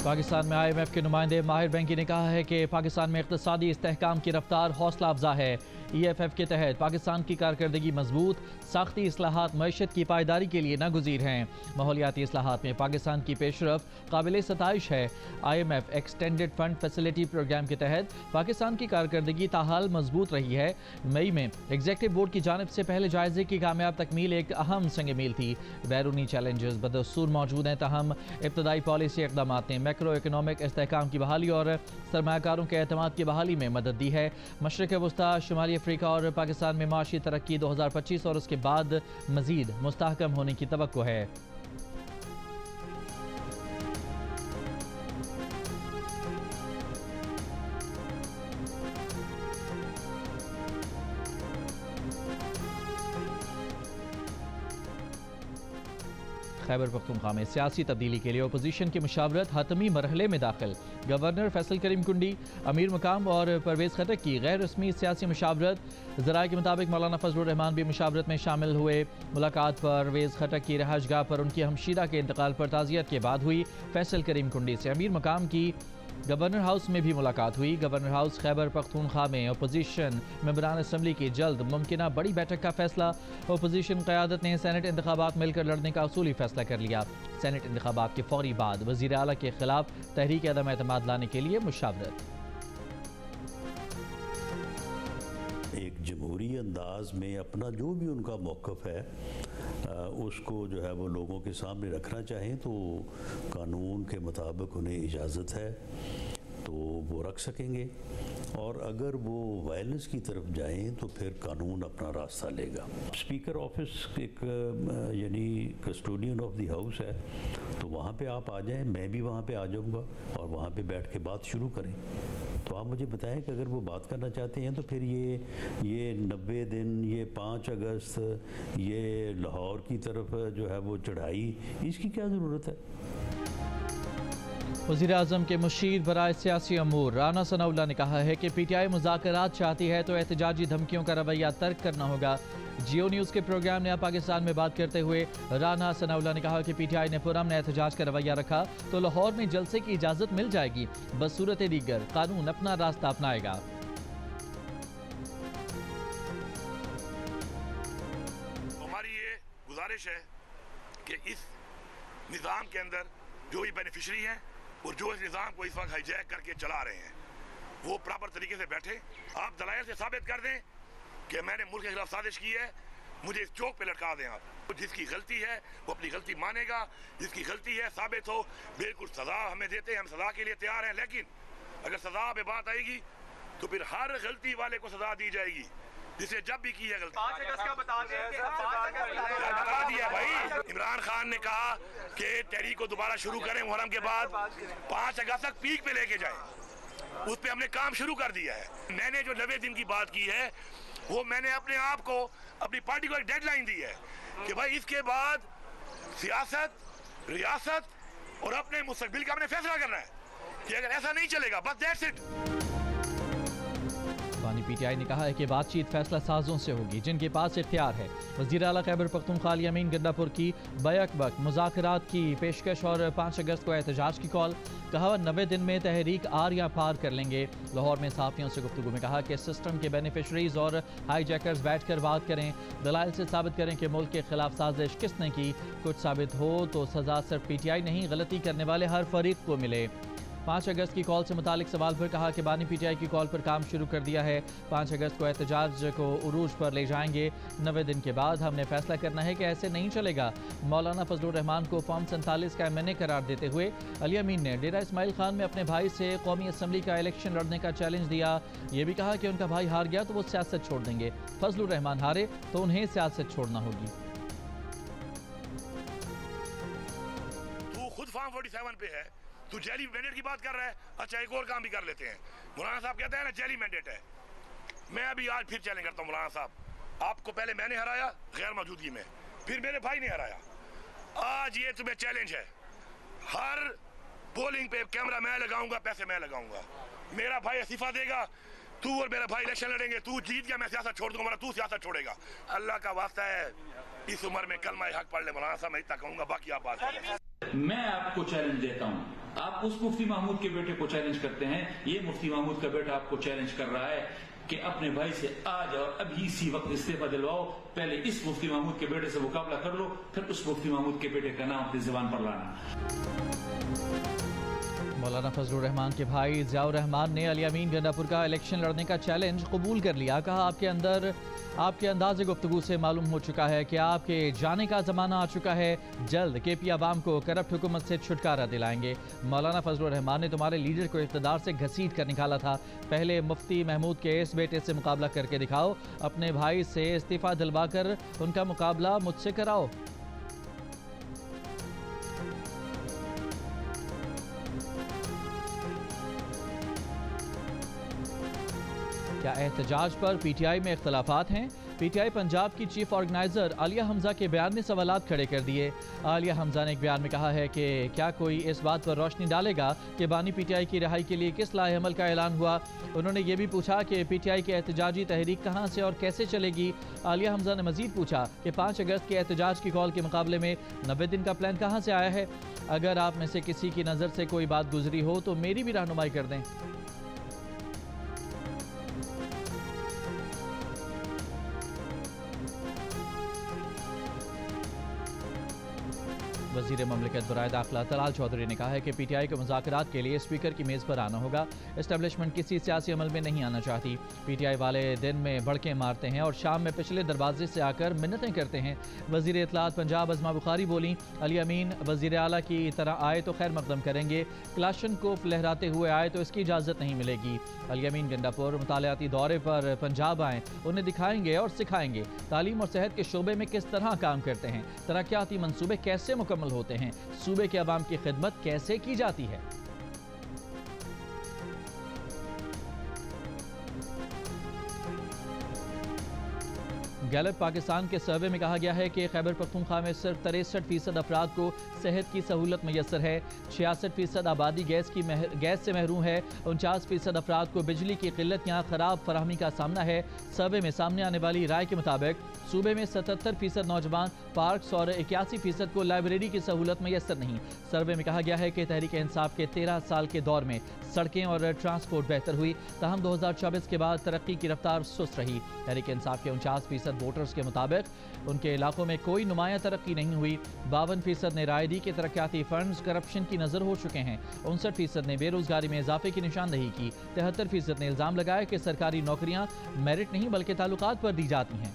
पाकिस्तान में IMF के नुमाइंदे माहिर बैंकी ने कहा है कि पाकिस्तान में इक़्तिसादी इस्तेहकाम की रफ्तार हौसला अफजा है। EFF के तहत पाकिस्तान की कारकर्दगी मजबूत, साख्ती इस्लाहात मईशत की पायदारी के लिए नागुज़ीर हैं। माहौलियाती इस्लाहात में पाकिस्तान की पेशरफ काबिल सताइश है। IMF extended fund facility program के तहत पाकिस्तान की कारकर्दगी ताहाल मजबूत रही है। मई में एग्जीक्यूटिव बोर्ड की जानिब से पहले जायजे की कामयाब तकमील एक अहम संग मील थी। बैरूनी चैलेंजेस बदस्तूर मौजूद हैं, ताहम इब्तदाई पॉलिसी इक़दाम ने मैक्रो इकनॉमिक इस्तेहकाम की बहाली और सरमायाकारों के एतमाद की बहाली में मदद दी है। मशरक़ वस्ता, शुमाली अफ्रीका और पाकिस्तान में माशी तरक्की 2025 और उसके बाद मजीद मुस्तहकम होने की तवक्को है। खैबर पख्तूनख्वा में सियासी तब्दीली के लिए अपोजिशन की मुशावरत हतमी मरहले में दाखिल। गवर्नर फैसल करीम कुंडी, अमीर मकाम और परवेज़ खटक की गैर रस्मी सियासी मुशावरत। ज़राए के मुताबिक मौलाना फजलुर रहमान भी मुशावरत में शामिल हुए। मुलाकात परवेज़ खटक की रहायशगाह पर उनकी हमशीरा के इंतकाल पर ताज़ियत के बाद हुई। फैसल करीम कुंडी से अमीर मकाम की गवर्नर हाउस में भी मुलाकात हुई। गवर्नर हाउस खैबर पख्तूनख्वा में अपोजिशन मेंबरान असम्बली की जल्द मुमकिना बड़ी बैठक का फैसला। अपोजिशन क़यादत ने सेनेट इंतखाबात मिलकर लड़ने का असूली फैसला कर लिया। सेनेट इंतखाबात के फौरी बाद वज़ीर आला के खिलाफ तहरीक अदम एतमाद लाने के लिए मुशावरत। एक जमहूरी अंदाज में अपना जो भी उनका मौक़िफ़ है उसको जो है वो लोगों के सामने रखना चाहें तो कानून के मुताबिक उन्हें इजाज़त है तो वो रख सकेंगे, और अगर वो वायलेंस की तरफ जाएं तो फिर कानून अपना रास्ता लेगा। स्पीकर ऑफिस एक यानी कस्टोडियन ऑफ द हाउस है, तो वहाँ पे आप आ जाएं, मैं भी वहाँ पे आ जाऊँगा और वहाँ पे बैठ के बात शुरू करें। तो आप मुझे बताएं कि अगर वो बात करना चाहते हैं तो फिर ये 90 दिन, ये 5 अगस्त, ये लाहौर की तरफ जो है वो चढ़ाई, इसकी क्या ज़रूरत है? वज़ीर आज़म के मुशीर बराए सियासी अमूर राना सनाउल्लाह ने कहा है कि PTI मुज़ाकरात चाहती है तो एहतजाजी धमकियों का रवैया तर्क करना होगा। जियो न्यूज़ के प्रोग्राम नया पाकिस्तान में बात करते हुए राना सनाउल्लाह ने कहा कि PTI ने पुरअमन एहतजाज का रवैया रखा तो लाहौर में जलसे की इजाज़त मिल जाएगी, बसूरत दीगर कानून अपना रास्ता अपनाएगा। हमारी ये गुजारिश है कि इस निज़ाम के अंदर जो भी बेनिफिशरी हैं और जो इस निज़ाम को इस वक्त हाईजैक करके चला रहे हैं वो प्रॉपर तरीके से बैठे। आप दलाइल से साबित कर दें कि मैंने मुल्क के खिलाफ साजिश की है, मुझे इस चौक पे लटका दें आप। तो जिसकी गलती है वो अपनी गलती मानेगा, जिसकी गलती है साबित हो, बिल्कुल सज़ा हमें देते हैं, हम सज़ा के लिए तैयार हैं। लेकिन अगर सज़ा पे बात आएगी तो फिर हर गलती वाले को सज़ा दी जाएगी जिसे जब भी की है गलती। बता दिया भाई। इमरान खान ने कहा कि तहरीक को दोबारा शुरू करें मुहर्रम के बाद, 5 अगस्त तक पीक पे लेके जाएं। उस पे हमने काम शुरू कर दिया है। मैंने जो 90 दिन की बात की है वो मैंने अपने आप को, अपनी पार्टी को एक डेडलाइन दी है कि भाई इसके बाद सियासत, रियासत और अपने मुस्तकबिल का हमने फैसला करना है कि अगर ऐसा नहीं चलेगा बस दैट्स इट। PTI ने कहा है कि बातचीत फैसला साजों से होगी जिनके पास इख्तियार है। वज़ीर आला खैबर पख्तूनख्वा अमीन गंडापुर की बैक वक्त मुज़ाकरात की पेशकश और 5 अगस्त को एहतजाज की कॉल। कहा 90 दिन में तहरीक आर या पार कर लेंगे। लाहौर में सहाफ़ियों से गुफ्तगू में कहा कि सिस्टम के बेनिफिशरीज और हाईजैकर्स बैठ कर बात करें, दलाइल से साबित करें कि मुल्क के खिलाफ साजिश किसने की। कुछ साबित हो तो सज़ा सिर्फ PTI नहीं, गलती करने वाले हर फरीक को मिले। 5 अगस्त की कॉल से मुतालिक सवाल पर कहा कि बानी PTI की कॉल पर काम शुरू कर दिया है। 5 अगस्त को एहतजाज को उरूज पर ले जाएंगे। 90 दिन के बाद हमने फैसला करना है कि ऐसे नहीं चलेगा। मौलाना फजलुर रहमान को फॉर्म 47 का MNA करार देते हुए अली अमीन ने डेरा इस्माइल खान में अपने भाई से कौमी असम्बली का इलेक्शन लड़ने का चैलेंज दिया। ये भी कहा कि उनका भाई हार गया तो वो सियासत छोड़ देंगे, फजलुर रहमान हारे तो उन्हें सियासत छोड़ना होगी। तू खुद फॉर्म 47 पे है, तू जेली मैंडेट की बात कर रहा है। अच्छा एक और काम भी कर लेते हैं। मौलाना साहब कहते हैं ना जेली मैंडेट है। मैं अभी आज फिर चैलेंज करता हूँ मौलाना साहब, आपको पहले मैंने हराया गैर मौजूदगी में, फिर मेरे भाई ने हराया, आज ये तुम्हें चैलेंज है। हर पोलिंग पे कैमरा मैं लगाऊंगा, पैसे मैं लगाऊंगा, मेरा भाई इस्तीफा देगा, तू और मेरा भाई इलेक्शन लड़ेंगे, तू जीत गया मैं सियासत छोड़ दूंगा, तू सियासत छोड़ेगा। अल्लाह का वास्ता है इस उम्र में कलमा हक पढ़ ले मौलाना साहब, मैं इतना कहूँगा, बाकी आप बात करें। मैं आपको चैलेंज देता हूं, आप उस मुफ्ती महमूद के बेटे को चैलेंज करते हैं, ये मुफ्ती महमूद का बेटा आपको चैलेंज कर रहा है कि अपने भाई से आज और अभी इसी वक्त इस्तीफा दिलवाओ। पहले इस मुफ्ती महमूद के बेटे से मुकाबला कर लो, फिर उस मुफ्ती महमूद के बेटे का नाम अपनी जुबान पर लाना। मौलाना फजलुर रहमान के भाई ज़ियाउर रहमान ने अली अमीन गंडापुर का इलेक्शन लड़ने का चैलेंज कबूल कर लिया। कहा, आपके अंदाज़े गुफ्तगू से मालूम हो चुका है कि आपके जाने का ज़माना आ चुका है। जल्द KP अवाम को करप्ट हुकूमत से छुटकारा दिलाएंगे। मौलाना फजलुर रहमान ने तुम्हारे लीडर को इक़्तिदार से घसीट कर निकाला था। पहले मुफ्ती महमूद के इस बेटे से मुकाबला करके दिखाओ। अपने भाई से इस्तीफ़ा दिलवा कर उनका मुकाबला मुझसे कराओ। क्या एहतजाज पर PTI में इख्तलाफात हैं? PTI पंजाब की चीफ ऑर्गेनाइजर आलिया हमजा के बयान ने सवालात खड़े कर दिए। आलिया हमजा ने एक बयान में कहा है कि क्या कोई इस बात पर रोशनी डालेगा कि बानी PTI की रिहाई के लिए किस लाएअमल का ऐलान हुआ। उन्होंने ये भी पूछा कि PTI की एहतजाजी तहरीक कहाँ से और कैसे चलेगी। आलिया हमजा ने मजीद पूछा कि 5 अगस्त के एहतजाज की कॉल के मुकाबले में 90 दिन का प्लान कहाँ से आया है। अगर आप में से किसी की नज़र से कोई बात गुजरी हो तो मेरी भी रहनुमाई कर दें। वज़ीर ममलिकत बराए दाखिला तलाल चौधरी ने कहा है कि PTI को मुज़ाकरात के लिए स्पीकर की मेज़ पर आना होगा। एस्टेब्लिशमेंट किसी सियासी अमल में नहीं आना चाहती। PTI वाले दिन में भड़के मारते हैं और शाम में पिछले दरवाजे से आकर मिन्नतें करते हैं। वज़ीर इत्तलात पंजाब अज़मा बुखारी बोली, अली अमीन वज़ीर आला की तरह आए तो खैर मकदम करेंगे, क्लाशनकोफ लहराते हुए आए तो इसकी इजाज़त नहीं मिलेगी। अली अमीन गंडापुर मुतालियाती दौरे पर पंजाब आएँ, उन्हें दिखाएंगे और सिखाएंगे तालीम और सेहत के शोबे में किस तरह काम करते हैं, तरक्याती मंसूबे कैसे मुकम्मल होते हैं, सूबे के अवाम की खिदमत कैसे की जाती है। गैलप पाकिस्तान के सर्वे में कहा गया है कि खैबर पख्तूनख्वा में सिर्फ 63% अफराद को सेहत की सहूलत मैसर है। 66% आबादी गैस से महरूम है। 49% अफराद को बिजली की किल्लत या खराब फराहमी का सामना है। सर्वे में सामने आने वाली राय के मुताबिक सूबे में 77% नौजवान पार्क्स और 81% को लाइब्रेरी की सहूलत मैसर नहीं। सर्वे में कहा गया है कि तहरीक इंसाफ के 13 साल के दौर में सड़कें और ट्रांसपोर्ट बेहतर हुई, ताहम 2024 के बाद तरक्की की रफ्तार सुस्त रही। तहरीक इंसाफ के 49% वोटर्स के मुताबिक उनके इलाकों में कोई नुमाया तरक्की नहीं हुई। 52% ने राय दी कि तरक्याती फंड्स करप्शन की नज़र हो चुके हैं। 59% ने बेरोजगारी में इजाफे की निशानदही की। 73% ने इल्ज़ाम लगाया कि सरकारी नौकरियां मेरिट नहीं बल्कि ताल्लुकात पर दी जाती हैं।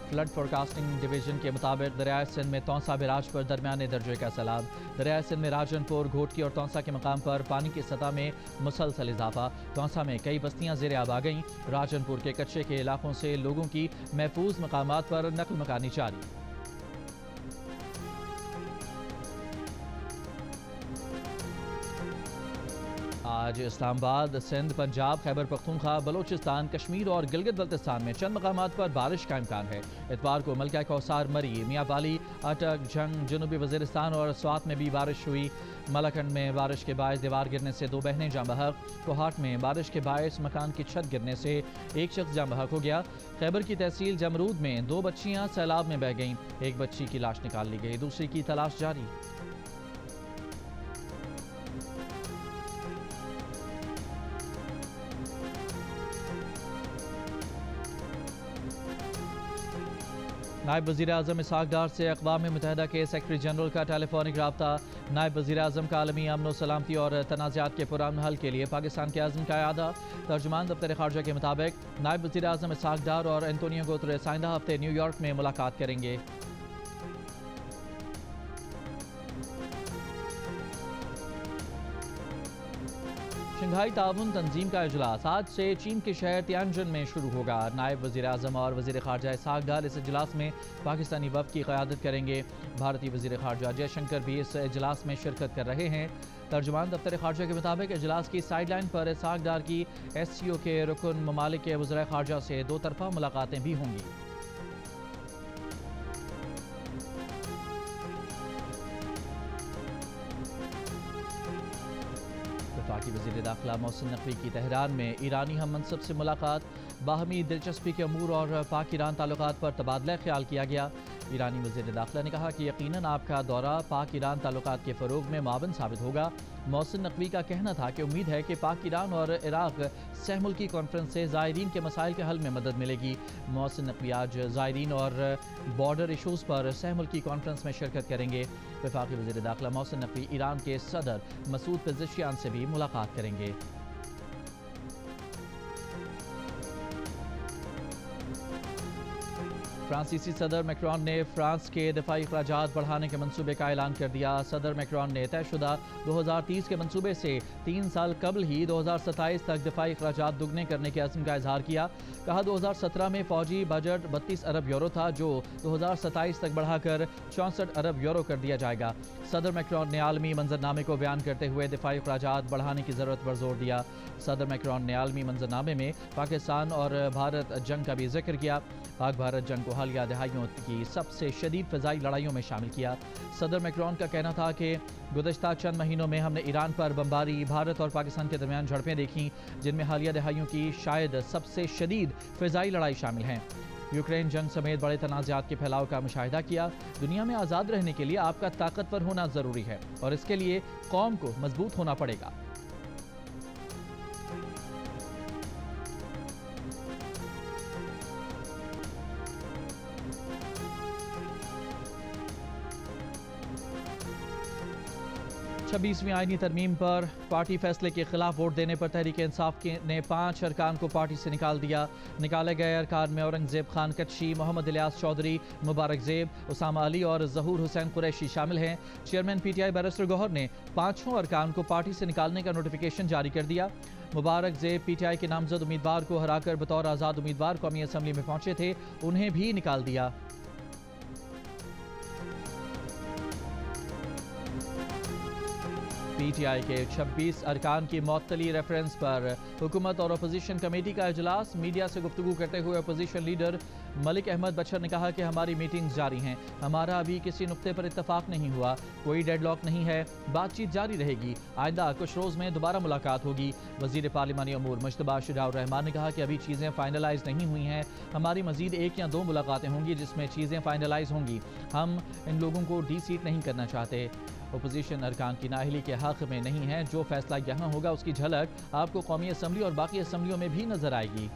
फ्लड फोरकास्टिंग डिवीजन के मुताबिक दरियाए सिंध में तौसा बिराज पर दरमियाने दर्जे का सैलाब। दरियाए सिंध में राजनपुर, घोटकी और तौसा के मकाम पर पानी की सतह में मुसलसल इजाफा। तौसा में कई बस्तियां ज़ेर आब आ गईं। राजनपुर के कच्चे के इलाकों से लोगों की महफूज मकामात पर नकल मकानी जारी। आज इस्लामाबाद, सिंध, पंजाब, खैबर पख्तूनख्वा, बलोचिस्तान, कश्मीर और गिलगित बल्तिस्तान में चंद मकामात पर बारिश का इम्कान है। इतवार को मलका कौसार, मरी, मियाँवाली, अटक, जंग, जनूबी वज़ीरिस्तान और स्वात में भी बारिश हुई। मलाकंड में बारिश के बायस दीवार गिरने से 2 बहनें जाँ बहक। कोहाट में बारिश के बायस मकान की छत गिरने से 1 शख्स जाँ बहक हो गया। खैबर की तहसील जमरूद में 2 बच्चियाँ सैलाब में बह गईं। एक बच्ची की लाश निकाल ली गई, दूसरी की तलाश जारी। नायब वज़ीर आज़म इसहाक डार से अक़वाम मुत्तहिदा के सेक्रेटरी जनरल का टेलीफोनिक रब्ता। नायब वज़ीर आज़म का आलमी अमन सलामती और तनाज़ात के पुरअमन हल के लिए पाकिस्तान के आज़म का इरादा। तर्जुमान दफ्तर ख़ारजा के मुताबिक नायब वज़ीर आज़म इसहाक डार और एंटोनियो गुतरेस आइंदा हफ्ते न्यूयॉर्क में मुलाकात करेंगे। शंघाई ताउन तंजीम का इजलास आज से चीन के शहर तियानजिन में शुरू होगा। नायब वज़ीर आज़म और वज़ीर ख़ारजा इसहाक डार इस इजलास में पाकिस्तानी वफ़द की क़यादत करेंगे। भारतीय वज़ीर ख़ारजा जयशंकर भी इस इजलास में शिरकत कर रहे हैं। तर्जुमान दफ्तर ख़ारजा के मुताबिक इजलास की साइड लाइन पर इसहाक डार की SCO के रुकन ममालिक के वज़ीर ख़ारजा से 2 तरफ़ा मुलाकातें भी होंगी। वफाकी वज़ीर दाखिला मोहसिन नकवी की तेहरान में ईरानी हम मनसब से मुलाकात। बाहमी दिलचस्पी के अमूर और पाक ईरान ताल्लुकात पर तबादला ख्याल किया गया। ईरानी वज़ीर दाखिला ने कहा कि यकीनन आपका दौरा पाक ईरान ताल्लुकात के फ़रोग में मावन साबित होगा। मोहसिन नकवी का कहना था कि उम्मीद है कि पाक ईरान और इराक़ सहमुल्की कॉन्फ्रेंस से ज़ायरीन के मसाइल के हल में मदद मिलेगी। मोहसिन नकवी आज ज़ायरीन और बॉर्डर इशूज़ पर सहमुल्की कॉन्फ्रेंस में शिरकत करेंगे। वफाकी वज़ीर दाखिला मोहसिन नकवी ईरान के सदर मसूद पेज़ेश्कियान से भी मुलाकात करेंगे। फ्रांसीसी सदर मैक्रोन ने फ्रांस के दिफाई अखराजात बढ़ाने के मंसूबे का ऐलान कर दिया। सदर मैक्रोन ने तयशुदा 2030 के मंसूबे से 3 साल कबल ही 2027 तक दिफाई अखराजात दुगने करने के अज़्म का इजहार किया। कहा 2017 में फौजी बजट 32 अरब यूरो था, जो 2027 तक बढ़ाकर 64 अरब यूरो कर दिया जाएगा। सदर मैक्रोन ने आलमी मंजरनामे को बयान करते हुए दिफाई अखराजात बढ़ाने की ज़रूरत पर जोर दिया। सदर मैक्रोन ने आलमी मंजरनामे में पाकिस्तान और भारत जंग का भी जिक्र किया। पाक भारत जंग को हालिया दहाइयों की सबसे शदीद फ़िज़ाई लड़ाइयों में शामिल किया। सदर मैक्रोन का कहना था कि गुज़श्ता चंद महीनों में हमने ईरान पर बमबारी, भारत और पाकिस्तान के दरमियान झड़पें देखीं, जिनमें हालिया दहाइयों की शायद सबसे शदीद फ़िज़ाई लड़ाई शामिल हैं। यूक्रेन जंग समेत बड़े तनाज़ात के फैलाव का मुशाहिदा किया। दुनिया में आज़ाद रहने के लिए आपका ताकतवर होना ज़रूरी है और इसके लिए कौम को मजबूत होना पड़ेगा। छब्बीसवीं आईनी तरमीम पर पार्टी फैसले के खिलाफ वोट देने पर तहरीक इंसाफ ने 5 अरकान को पार्टी से निकाल दिया। निकाले गए अरकान में औरंगजेब खान कच्ची, मोहम्मद इलियास चौधरी, मुबारक जेब, उसामा अली और ज़हूर हुसैन कुरैशी शामिल हैं। चेयरमैन PTI बैरिस्टर गौहर ने 5 अरकान को पार्टी से निकालने का नोटिफिकेशन जारी कर दिया। मुबारक जेब PTI के नामजद उम्मीदवार को हराकर बतौर आज़ाद उम्मीदवार कौमी असम्बली में पहुंचे थे, उन्हें भी निकाल दिया। PTI के 26 अरकान की मअतली रेफरेंस पर हुकूमत और अपोजिशन कमेटी का इजलास। मीडिया से गुफ्तगू करते हुए अपोजिशन लीडर मलिक अहमद बशर ने कहा कि हमारी मीटिंग्स जारी हैं, हमारा अभी किसी नुक्ते पर इत्तफाक नहीं हुआ, कोई डेडलॉक नहीं है, बातचीत जारी रहेगी, आइंदा कुछ रोज़ में दोबारा मुलाकात होगी। वज़ीर पार्लिमानी अमूर मुश्तबा शुजाउर रहमान ने कहा कि अभी चीज़ें फाइनलाइज नहीं हुई हैं, हमारी मज़ीद 1 या 2 मुलाकातें होंगी जिसमें चीज़ें फाइनलाइज होंगी। हम इन लोगों को डी-सीट नहीं करना चाहते। अपोजिशन अरकान की नाअहली के हक़ में नहीं है। जो फैसला यहाँ होगा उसकी झलक आपको कौमी असम्बली और बाकी असम्बलियों में भी नजर आएगी।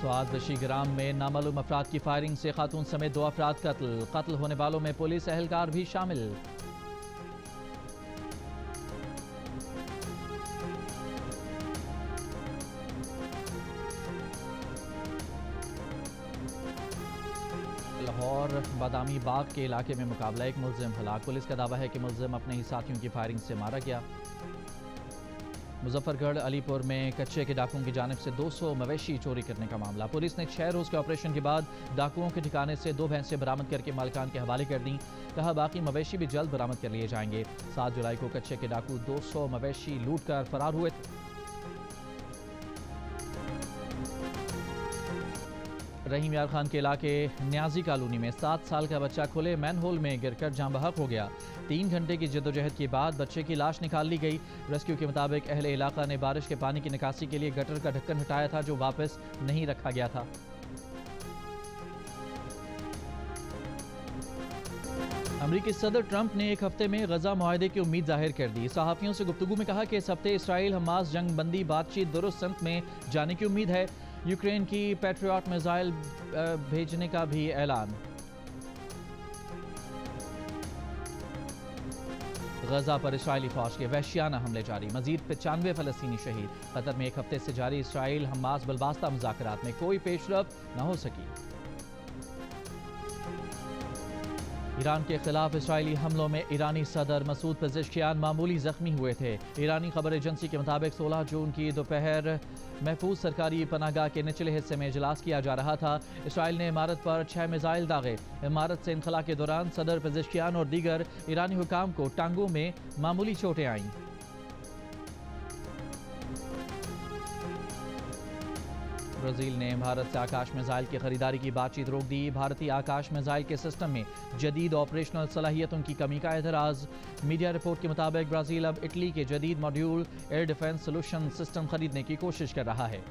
स्वाद बशीग्राम में नामालूम अफराद की फायरिंग से खातून समेत 2 अफराद कत्ल होने वालों में पुलिस एहलकार भी शामिल। लाहौर बादामी बाग के इलाके में मुकाबला, एक मुलजिम हलाक। पुलिस का दावा है कि मुलजिम अपने ही साथियों की फायरिंग से मारा गया। मुजफ्फरगढ़ अलीपुर में कच्चे के डाकुओं की जानिब से 200 मवेशी चोरी करने का मामला। पुलिस ने 6 रोज़ के ऑपरेशन के बाद डाकुओं के ठिकाने से 2 भैंसें बरामद करके मालिकान के हवाले कर दी। कहा बाकी मवेशी भी जल्द बरामद कर लिए जाएंगे। 7 जुलाई को कच्चे के डाकू 200 मवेशी लूट कर फरार हुए थे। रहीम यार खान के इलाके न्याजी कॉलोनी में 7 साल का बच्चा खुले मैनहोल में गिरकर जान बहक हो गया। 3 घंटे की जद्दोजहद के बाद बच्चे की लाश निकाल ली गई। रेस्क्यू के मुताबिक अहले इलाका ने बारिश के पानी की निकासी के लिए गटर का ढक्कन हटाया था, जो वापस नहीं रखा गया था। अमरीकी सदर ट्रंप ने 1 हफ्ते में गजा मुआहदे की उम्मीद जाहिर कर दी। सहाफ़ियों से गुफ्तगू में कहा कि इस हफ्ते इसराइल हमास जंग बंदी बातचीत दुरुस्त संत में जाने की उम्मीद है। यूक्रेन की पैट्रियट मिसाइल भेजने का भी ऐलान। गजा पर इसराइली फौज के वहशियाना हमले जारी, मजीद 95 फ़लस्तीनी शहीद। कतर में 1 हफ्ते से जारी इसराइल हमास बलबास्ता मुज़ाकरात में कोई पेशरफ न हो सकी। ईरान के खिलाफ इसराइली हमलों में ईरानी सदर मसूद पेज़ेश्कियान मामूली जख्मी हुए थे। ईरानी खबर एजेंसी के मुताबिक 16 जून की दोपहर महफूज सरकारी पनाहगाह के निचले हिस्से में इजलास किया जा रहा था। इसराइल ने इमारत पर 6 मिसाइल दागे। इमारत से इनखला के दौरान सदर पेज़ेश्कियान और दीगर ईरानी हुकाम को टांगों में मामूली चोटें आईं। ब्राज़ील ने भारत से आकाश मिसाइल की खरीदारी की बातचीत रोक दी। भारतीय आकाश मिसाइल के सिस्टम में जदीद ऑपरेशनल सलाहियतों की कमी का एतराज़। मीडिया रिपोर्ट के मुताबिक ब्राज़ील अब इटली के जदीद module air defence solution system खरीदने की कोशिश कर रहा है।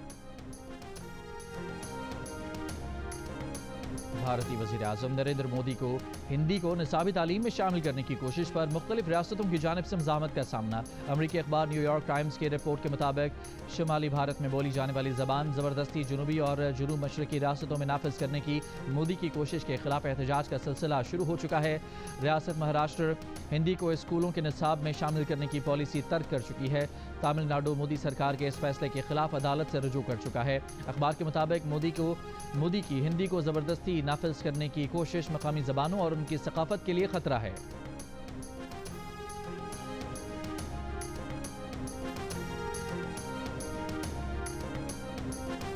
भारतीय वज़ीर आज़म नरेंद्र मोदी को हिंदी को निसाबी तालीम में शामिल करने की कोशिश पर मुख्तलिफ रियासतों की जानिब से मज़ामत का सामना। अमरीकी अखबार न्यूयॉर्क टाइम्स की रिपोर्ट के मुताबिक शुमाली भारत में बोली जाने वाली ज़बान ज़बरदस्ती जनूबी और जनूब मशरक़ी रियासतों में नाफिज करने की मोदी की कोशिश के खिलाफ एहतजाज का सिलसिला शुरू हो चुका है। रियासत महाराष्ट्र हिंदी को स्कूलों के निसाब में शामिल करने की पॉलिसी तर्क कर चुकी है। तमिलनाडु मोदी सरकार के इस फैसले के खिलाफ अदालत से रुजू कर चुका है। अखबार के मुताबिक मोदी की हिंदी को ज़बरदस्ती नाफिज करने की कोशिश मकामी ज़बानों और उनकी सकाफत के लिए खतरा है।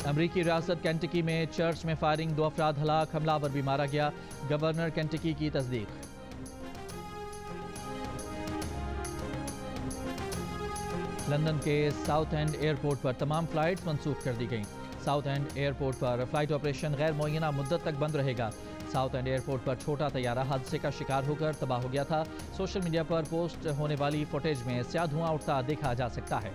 अमरीकी रियासत केंटकी में चर्च में फायरिंग, 2 अफराद हलाक, हमलावर भी मारा गया। गवर्नर केंटकी की तस्दीक। लंदन के साउथ एंड एयरपोर्ट पर तमाम फ्लाइट्स मनसूख कर दी गईं। साउथ एंड एयरपोर्ट पर फ्लाइट ऑपरेशन गैर मुअय्यना मुद्दत तक बंद रहेगा। साउथ एंड एयरपोर्ट पर छोटा तैयारा हादसे का शिकार होकर तबाह हो गया था। सोशल मीडिया पर पोस्ट होने वाली फुटेज में स्याह धुआं उठता देखा जा सकता है।